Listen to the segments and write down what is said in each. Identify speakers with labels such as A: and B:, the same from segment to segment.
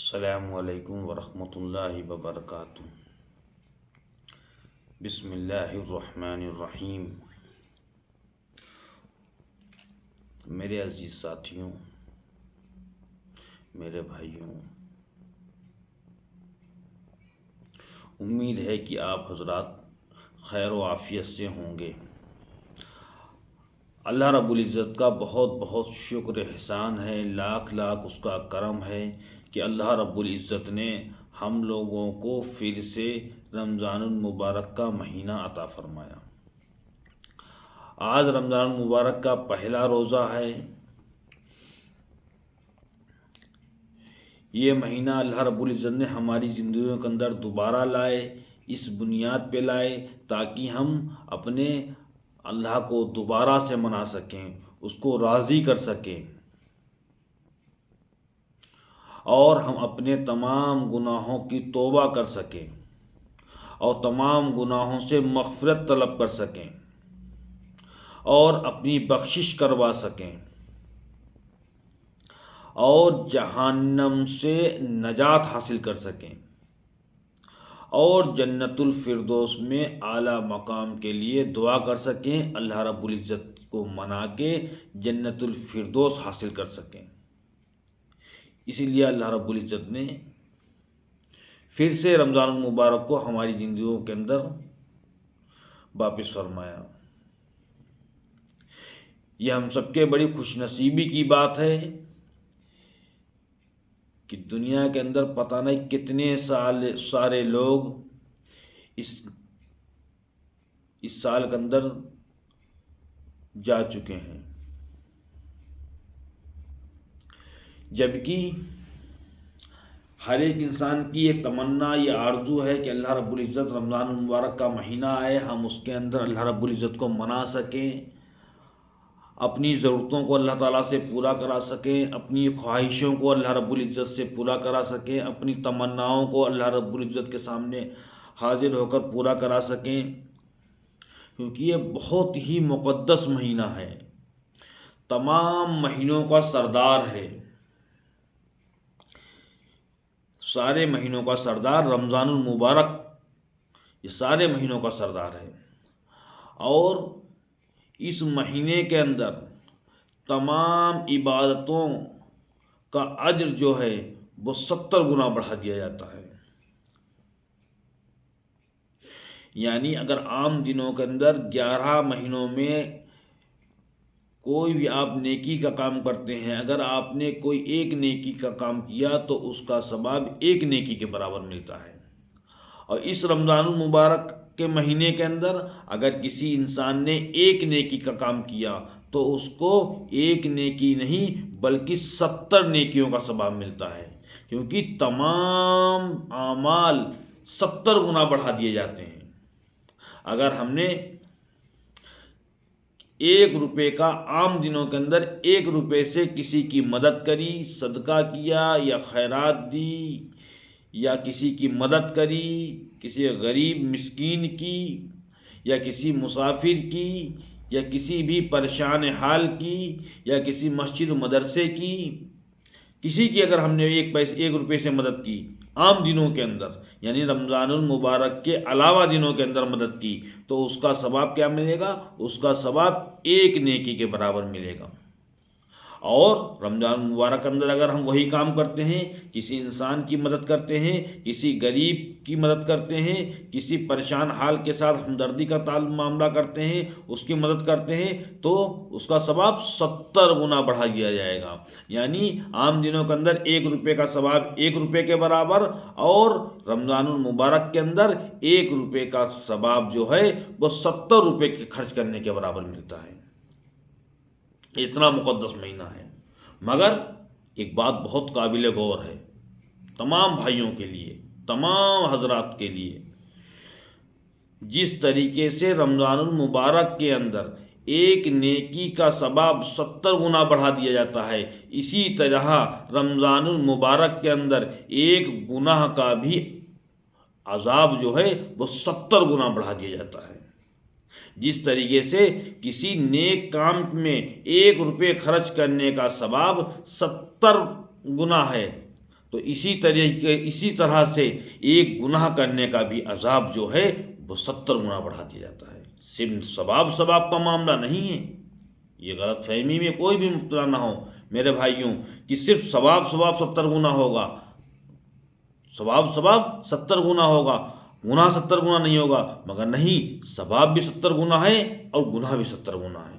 A: السلام علیکم ورحمۃ اللہ وبرکاتہ۔ بسم اللہ الرحمن الرحیم۔ میرے عزیز ساتھیوں، میرے بھائیوں، امید ہے کہ آپ حضرات خیر و عافیت سے ہوں گے۔ اللہ رب العزت کا بہت بہت شکر احسان ہے، لاکھ لاکھ اس کا کرم ہے کہ اللہ رب العزت نے ہم لوگوں کو پھر سے رمضان المبارک کا مہینہ عطا فرمایا۔ آج رمضان المبارک کا پہلا روزہ ہے۔ یہ مہینہ اللہ رب العزت نے ہماری زندگیوں کے اندر دوبارہ لائے، اس بنیاد پہ لائے تاکہ ہم اپنے اللہ کو دوبارہ سے منا سکیں، اس کو راضی کر سکیں، اور ہم اپنے تمام گناہوں کی توبہ کر سکیں اور تمام گناہوں سے مغفرت طلب کر سکیں اور اپنی بخشش کروا سکیں اور جہنم سے نجات حاصل کر سکیں اور جنت الفردوس میں اعلیٰ مقام کے لیے دعا کر سکیں، اللہ رب العزت کو منا کے جنت الفردوس حاصل کر سکیں۔ اسی لیے اللہ رب العزت نے پھر سے رمضان المبارک کو ہماری زندگیوں کے اندر واپس فرمایا۔ یہ ہم سب کے بڑی خوش نصیبی کی بات ہے کہ دنیا کے اندر پتہ نہیں کتنے سارے لوگ اس سال کے اندر جا چکے ہیں، جبکہ ہر ایک انسان کی یہ تمنا، یہ آرزو ہے کہ اللہ رب العزت رمضان المبارک کا مہینہ آئے، ہم اس کے اندر اللہ رب العزت کو منا سکیں، اپنی ضرورتوں کو اللہ تعالیٰ سے پورا کرا سکیں، اپنی خواہشوں کو اللہ رب العزت سے پورا کرا سکیں، اپنی تمناؤں کو اللہ رب العزت کے سامنے حاضر ہو کر پورا کرا سکیں، کیونکہ یہ بہت ہی مقدس مہینہ ہے، تمام مہینوں کا سردار ہے، سارے مہینوں کا سردار رمضان المبارک یہ سارے مہینوں کا سردار ہے، اور اس مہینے کے اندر تمام عبادتوں کا اجر جو ہے وہ 70 گنا بڑھا دیا جاتا ہے۔ یعنی اگر عام دنوں کے اندر 11 مہینوں میں کوئی بھی آپ نیکی کا کام کرتے ہیں، اگر آپ نے کوئی ایک نیکی کا کام کیا تو اس کا ثواب ایک نیکی کے برابر ملتا ہے، اور اس رمضان المبارک کے مہینے کے اندر اگر کسی انسان نے ایک نیکی کا کام کیا تو اس کو ایک نیکی نہیں بلکہ 70 نیکیوں کا ثواب ملتا ہے، کیونکہ تمام اعمال 70 گنا بڑھا دیے جاتے ہیں۔ اگر ہم نے 1 روپے کا عام دنوں کے اندر 1 روپے سے کسی کی مدد کری، صدقہ کیا یا خیرات دی یا کسی کی مدد کری، کسی غریب مسکین کی یا کسی مسافر کی یا کسی بھی پریشان حال کی یا کسی مسجد مدرسے کی، کسی کی اگر ہم نے 1 روپے سے مدد کی عام دنوں کے اندر، یعنی رمضان المبارک کے علاوہ دنوں کے اندر مدد کی، تو اس کا ثواب کیا ملے گا؟ اس کا ثواب ایک نیکی کے برابر ملے گا۔ اور رمضان المبارک کے اندر اگر ہم وہی کام کرتے ہیں، کسی انسان کی مدد کرتے ہیں، کسی غریب کی مدد کرتے ہیں، کسی پریشان حال کے ساتھ ہمدردی کا معاملہ کرتے ہیں، اس کی مدد کرتے ہیں، تو اس کا ثواب 70 گنا بڑھا دیا جائے گا۔ یعنی عام دنوں کے اندر 1 روپے کا ثواب 1 روپے کے برابر، اور رمضان المبارک کے اندر 1 روپے کا ثواب جو ہے وہ 70 روپے کے خرچ کرنے کے برابر ملتا ہے۔ اتنا مقدس مہینہ ہے، مگر ایک بات بہت قابل غور ہے تمام بھائیوں کے لیے، تمام حضرات کے لیے، جس طریقے سے رمضان المبارک کے اندر ایک نیکی کا ثواب 70 گنا بڑھا دیا جاتا ہے، اسی طرح رمضان المبارک کے اندر ایک گناہ کا بھی عذاب جو ہے وہ 70 گنا بڑھا دیا جاتا ہے۔ جس طریقے سے کسی نیک کام میں 1 روپے خرچ کرنے کا ثواب 70 گنا ہے، تو اسی طرح سے ایک گناہ کرنے کا بھی عذاب جو ہے وہ 70 گنا بڑھا دیا جاتا ہے۔ صرف ثواب کا معاملہ نہیں ہے، یہ غلط فہمی میں کوئی بھی مبتلا نہ ہو میرے بھائیوں، کہ صرف ثواب 70 گنا ہوگا، ثواب 70 گنا ہوگا، گناہ 70 گنا نہیں ہوگا، مگر نہیں، ثواب بھی 70 گنا ہے اور گناہ بھی 70 گنا ہے۔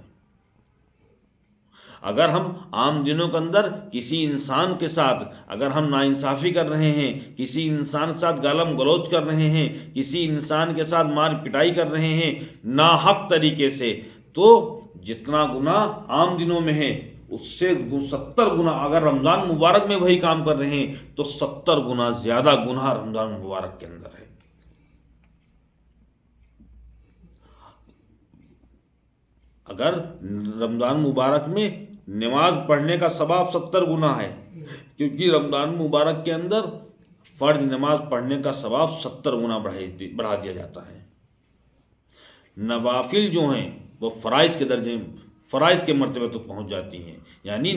A: اگر ہم عام دنوں کے اندر کسی انسان کے ساتھ اگر ہم ناانصافی کر رہے ہیں، کسی انسان کے ساتھ گالم گلوچ کر رہے ہیں، کسی انسان کے ساتھ مار پٹائی کر رہے ہیں ناحق طریقے سے، تو جتنا گناہ عام دنوں میں ہے اس سے 70 گنا، اگر رمضان مبارک میں وہی کام کر رہے ہیں تو 70 گنا زیادہ گناہ رمضان مبارک کے اندر ہے۔ اگر رمضان مبارک میں نماز پڑھنے کا ثواب 70 گنا ہے، کیونکہ رمضان مبارک کے اندر فرض نماز پڑھنے کا ثواب 70 گنا بڑھا دیا جاتا ہے۔ نوافل جو ہیں وہ فرائض کے درجے، فرائض کے مرتبے تک پہنچ جاتی ہیں، یعنی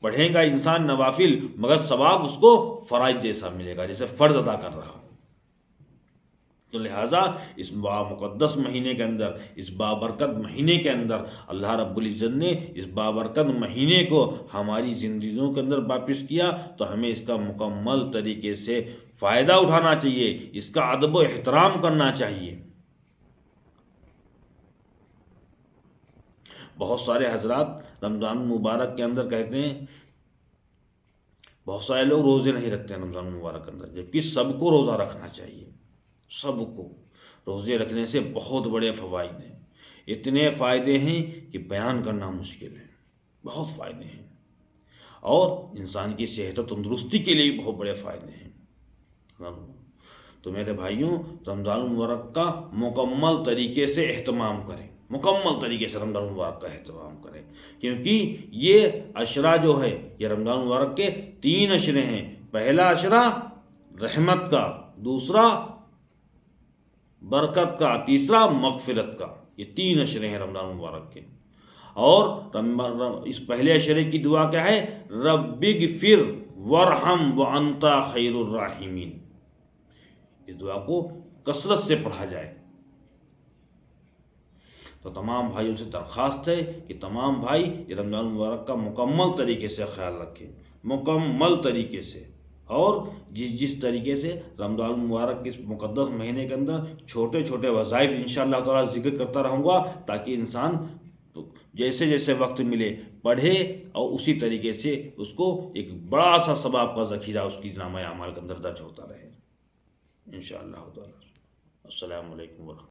A: پڑھے گا انسان نوافل مگر ثواب اس کو فرائض جیسا ملے گا، جیسے فرض ادا کر رہا ہو۔ تو لہٰذا اس مقدس مہینے کے اندر، اس بابرکت مہینے کے اندر اللہ رب العزت نے اس بابرکت مہینے کو ہماری زندگیوں کے اندر واپس کیا، تو ہمیں اس کا مکمل طریقے سے فائدہ اٹھانا چاہیے، اس کا ادب و احترام کرنا چاہیے۔ بہت سارے حضرات رمضان مبارک کے اندر کہتے ہیں، بہت سارے لوگ روزے نہیں رکھتے ہیں رمضان مبارک کے اندر، جبکہ سب کو روزہ رکھنا چاہیے۔ سب کو روزے رکھنے سے بہت بڑے فوائد ہیں، اتنے فائدے ہیں کہ بیان کرنا مشکل ہے، بہت فائدے ہیں، اور انسان کی صحت و تندرستی کے لیے بہت بڑے فائدے ہیں۔ تو میرے بھائیوں، رمضان المبارک کا مکمل طریقے سے اہتمام کریں، مکمل طریقے سے رمضان المبارک کا اہتمام کریں، کیونکہ یہ عشرہ جو ہے یہ رمضان المبارک کے 3 عشرے ہیں۔ پہلا عشرہ رحمت کا، دوسرا برکت کا، تیسرا مغفرت کا، یہ 3 عشرے ہیں رمضان المبارک کے۔ اور اس پہلے عشرے کی دعا کیا ہے؟ رب اغفر وارحم وانت خیر الراحمین۔ اس دعا کو کثرت سے پڑھا جائے۔ تو تمام بھائیوں سے درخواست ہے کہ تمام بھائی یہ رمضان المبارک کا مکمل طریقے سے خیال رکھیں، مکمل طریقے سے، اور جس طریقے سے رمضان المبارک کے اس مقدس مہینے کے اندر چھوٹے چھوٹے وظائف انشاءاللہ تعالیٰ ذکر کرتا رہوں گا، تاکہ انسان جیسے جیسے وقت ملے پڑھے اور اسی طریقے سے اس کو ایک بڑا سا ثواب کا ذخیرہ اس کی نامہ اعمال کے اندر درج ہوتا رہے انشاءاللہ تعالیٰ۔ السلام علیکم ورحمۃ اللہ۔